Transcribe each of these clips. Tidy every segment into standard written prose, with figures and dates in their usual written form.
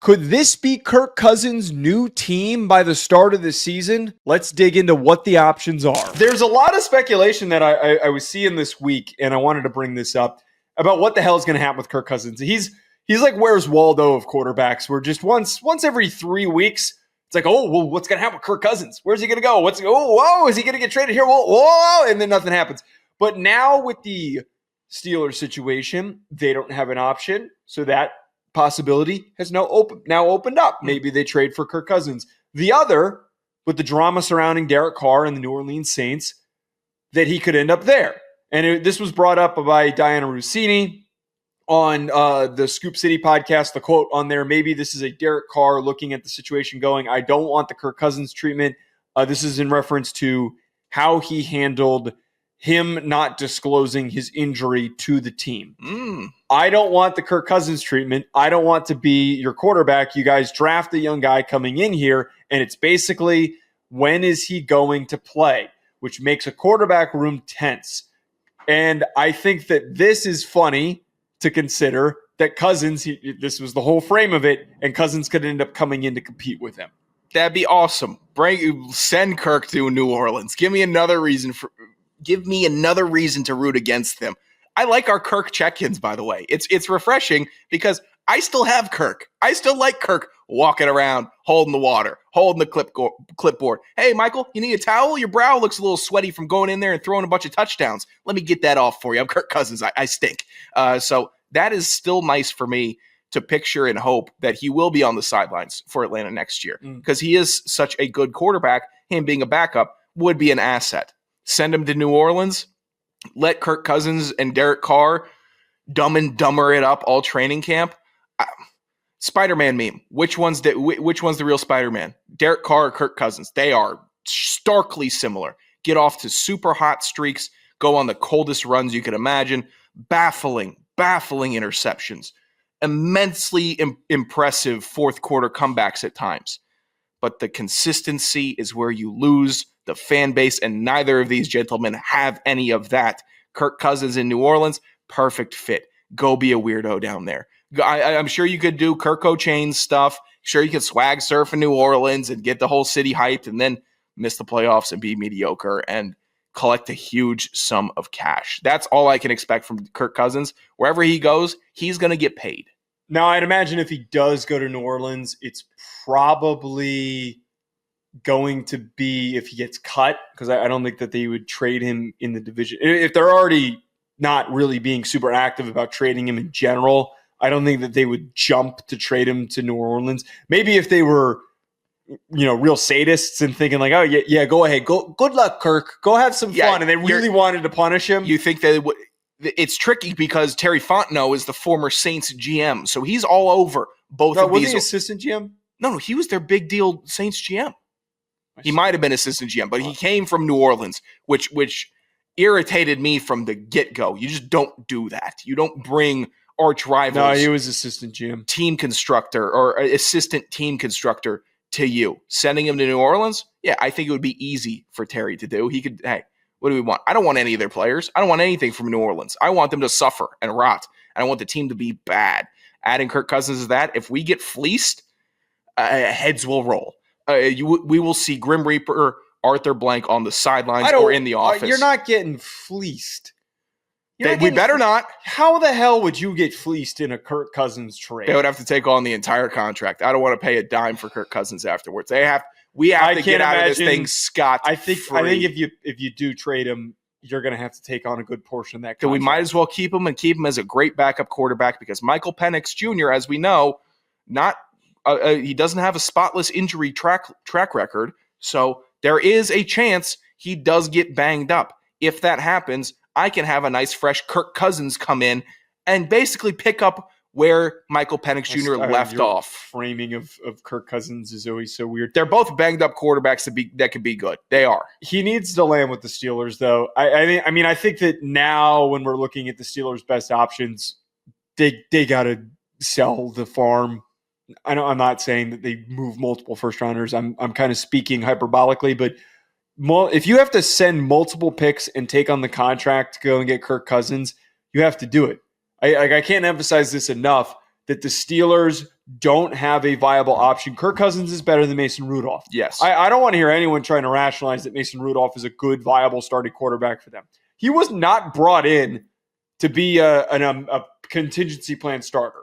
Could this be Kirk Cousins' new team by the start of the season? Let's dig into what the options are. There's a lot of speculation that I was seeing this week, and I wanted to bring this up about what the hell is going to happen with Kirk Cousins. He's like Where's Waldo of quarterbacks, where just once every 3 weeks, it's like, oh, well, what's going to happen with Kirk Cousins? Where's he going to go? Whoa, is he going to get traded here? Whoa, and then nothing happens. But now with the Steelers situation, they don't have an option, so that possibility has now opened up. Maybe they trade for Kirk Cousins. The other, with the drama surrounding Derek Carr and the New Orleans Saints, that he could end up there. And this was brought up by Diana Rossini on the Scoop City podcast. The quote on there, maybe this is a Derek Carr looking at the situation going, I don't want the Kirk Cousins treatment. This is in reference to how he handled him not disclosing his injury to the team. I don't want the Kirk Cousins treatment. I don't want to be your quarterback. You guys draft a young guy coming in here, and it's basically, when is he going to play? Which makes a quarterback room tense. And I think that this is funny to consider that Cousins, this was the whole frame of it, and Cousins could end up coming in to compete with him. That'd be awesome. Send Kirk to New Orleans. Give me another reason to root against them. I like our Kirk check-ins, by the way. It's refreshing because I still have Kirk. I still like Kirk walking around, holding the water, holding the clipboard. Hey, Michael, you need a towel? Your brow looks a little sweaty from going in there and throwing a bunch of touchdowns. Let me get that off for you. I'm Kirk Cousins. I stink. So that is still nice for me to picture and hope that he will be on the sidelines for Atlanta next year because he is such a good quarterback. Him being a backup would be an asset. Send him to New Orleans. Let Kirk Cousins and Derek Carr dumb and dumber it up all training camp. Spider-Man meme. Which one's the real Spider-Man? Derek Carr or Kirk Cousins? They are starkly similar. Get off to super hot streaks. Go on the coldest runs you could imagine. Baffling interceptions. Immensely impressive fourth quarter comebacks at times. But the consistency is where you lose the fan base, and neither of these gentlemen have any of that. Kirk Cousins in New Orleans, perfect fit. Go be a weirdo down there. I'm sure you could do Kirk O'Chain stuff. Sure, you could swag surf in New Orleans and get the whole city hyped and then miss the playoffs and be mediocre and collect a huge sum of cash. That's all I can expect from Kirk Cousins. Wherever he goes, he's going to get paid. Now, I'd imagine if he does go to New Orleans, it's probably going to be if he gets cut, because I don't think that they would trade him in the division. If they're already not really being super active about trading him in general, I don't think that they would jump to trade him to New Orleans. Maybe if they were, real sadists and thinking like, oh, yeah, go ahead. Good luck, Kirk. Go have some fun. And they really wanted to punish him. You think that it's tricky because Terry Fontenot is the former Saints GM. So he's all over both of these. Was he assistant GM? No, he was their big deal Saints GM. He might have been assistant GM, but he came from New Orleans, which irritated me from the get-go. You just don't do that. You don't bring arch rivals. No, he was assistant GM. Team constructor or assistant team constructor to you. Sending him to New Orleans? Yeah, I think it would be easy for Terry to do. He could, hey, what do we want? I don't want any of their players. I don't want anything from New Orleans. I want them to suffer and rot. And I want the team to be bad. Adding Kirk Cousins to that, if we get fleeced, heads will roll. We will see Grim Reaper Arthur Blank on the sidelines or in the office. You're not getting fleeced. We better not. How the hell would you get fleeced in a Kirk Cousins trade? They would have to take on the entire contract. I don't want to pay a dime for Kirk Cousins afterwards. We have to get out of this thing scot-free. I think if you do trade him, you're going to have to take on a good portion of that contract. So we might as well keep him as a great backup quarterback because Michael Penix Jr., as we know, he doesn't have a spotless injury track record. So there is a chance he does get banged up. If that happens, I can have a nice fresh Kirk Cousins come in and basically pick up where Michael Penix Jr. left off. Framing of Kirk Cousins is always so weird. They're both banged up quarterbacks that could be good. They are. He needs to land with the Steelers, though. I think that now when we're looking at the Steelers' best options, they got to sell the farm. I know I'm not saying that they move multiple first rounders. I'm kind of speaking hyperbolically, but if you have to send multiple picks and take on the contract to go and get Kirk Cousins, you have to do it. I can't emphasize this enough that the Steelers don't have a viable option. Kirk Cousins is better than Mason Rudolph. Yes. I don't want to hear anyone trying to rationalize that Mason Rudolph is a good, viable starting quarterback for them. He was not brought in to be a contingency plan starter.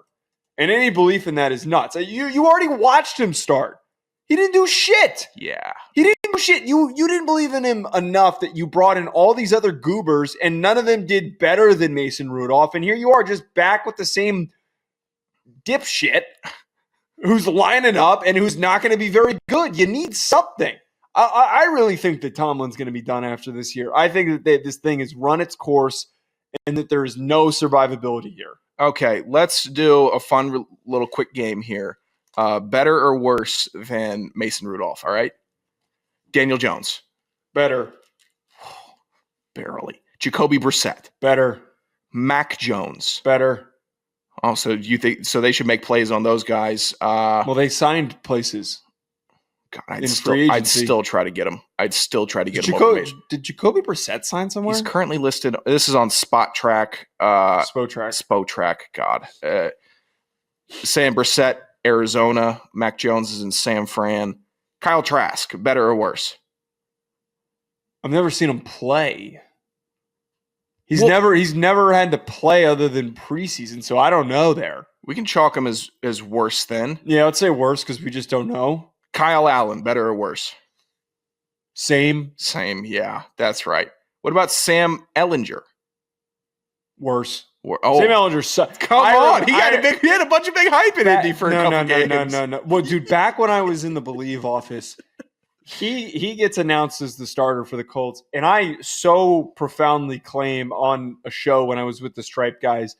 And any belief in that is nuts. You already watched him start. He didn't do shit. Yeah. He didn't do shit. You didn't believe in him enough that you brought in all these other goobers, and none of them did better than Mason Rudolph. And here you are just back with the same dipshit who's lining up and who's not going to be very good. You need something. I really think that Tomlin's going to be done after this year. I think that this thing has run its course and that there is no survivability here. Okay, let's do a fun little quick game here. Better or worse than Mason Rudolph, all right? Daniel Jones. Better. Barely. Jacoby Brissett. Better. Mac Jones. Better. Also, you think so? They should make plays on those guys. Well, they signed places. God, I'd still try to get him. I'd still try to get him. Did Jacoby Brissett sign somewhere? He's currently listed. This is on Spot Track. Spotrac. God. Sam Brissett, Arizona. Mac Jones is in San Fran. Kyle Trask, better or worse? I've never seen him play. He's never had to play other than preseason, so I don't know there. We can chalk him as worse then. Yeah, I'd say worse because we just don't know. Kyle Allen, better or worse? Same, yeah, that's right. What about Sam Ehlinger? Worse. Sam Ehlinger Come on. He had a bunch of big hype in Indy for a couple games. No. Well, dude, back when I was in the Believe office, he gets announced as the starter for the Colts, and I so profoundly claim on a show when I was with the Stripe guys,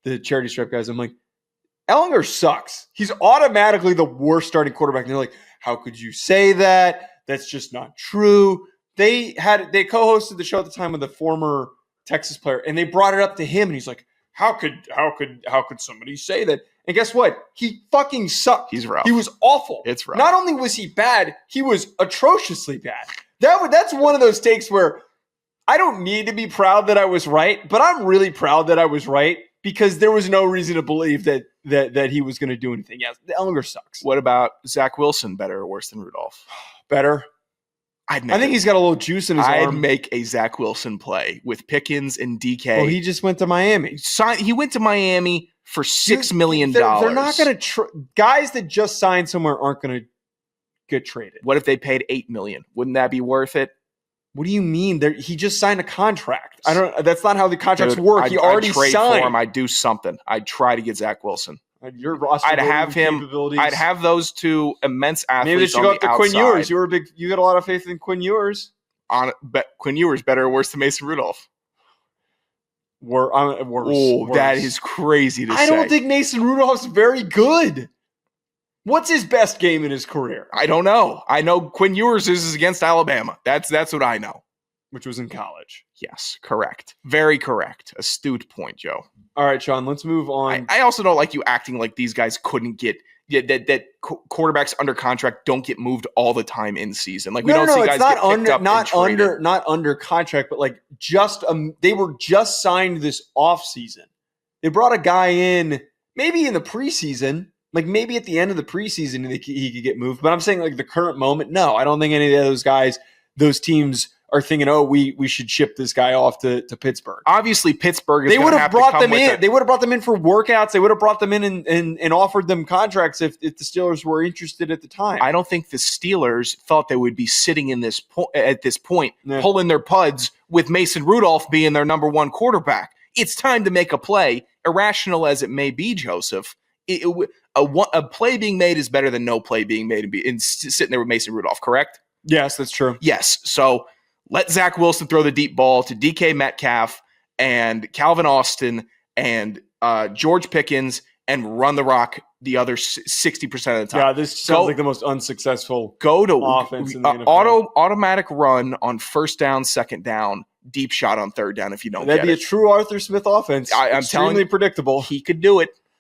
the charity Stripe guys, I'm like, Ehlinger sucks. He's automatically the worst starting quarterback. And they're like, how could you say that? That's just not true. They co-hosted the show at the time with a former Texas player, and they brought it up to him, and he's like, how could somebody say that? And guess what? He fucking sucked. He's rough. He was awful. It's rough. Not only was he bad, he was atrociously bad. That's one of those takes where I don't need to be proud that I was right, but I'm really proud that I was right because there was no reason to believe that he was going to do anything. Yes, Ehlinger sucks. What about Zach Wilson, better or worse than Rudolph? Better. I think he's got a little juice in his arm. I'd make a Zach Wilson play with Pickens and DK. Well, he just went to Miami. He went to Miami for $6 million. They're not going to guys that just signed somewhere aren't going to get traded. What if they paid $8 million? Wouldn't that be worth it? What do you mean? He just signed a contract. That's not how the contracts work. He already I'd trade signed. For him. I'd do something. I'd try to get Zach Wilson. Your roster. I'd have him. I'd have those two immense athletes. Maybe they should go up to Quinn Ewers. You got a lot of faith in Quinn Ewers. Quinn Ewers better or worse than Mason Rudolph? Worse. That is crazy to say. I don't think Mason Rudolph's very good. What's his best game in his career? I don't know. I know Quinn Ewers is against Alabama. That's what I know. Which was in college. Yes, correct. Very correct. Astute point, Joe. All right, Sean, let's move on. I also don't like you acting like these guys couldn't get that quarterbacks under contract don't get moved all the time in season. Like we don't see guys get picked up and traded. Not under contract, but like just they were just signed this offseason. They brought a guy in maybe in the preseason, like maybe at the end of the preseason he could get moved. But I'm saying like the current moment, no, I don't think any of those guys, those teams are thinking, oh, we should ship this guy off to Pittsburgh. Obviously, Pittsburgh is they would have brought them in. They would have brought them in for workouts. They would have brought them in and offered them contracts if the Steelers were interested at the time. I don't think the Steelers thought they would be sitting in at this point, pulling their puds with Mason Rudolph being their number one quarterback. It's time to make a play, irrational as it may be, Joseph. A play being made is better than no play being made and sitting there with Mason Rudolph, correct? Yes, that's true. Yes, so let Zach Wilson throw the deep ball to DK Metcalf and Calvin Austin and George Pickens and run the rock the other 60% of the time. Yeah, this sounds like the most unsuccessful offense in the NFL. Automatic run on first down, second down, deep shot on third down if you don't That'd be a true Arthur Smith offense. I'm telling you, predictable. He could do it.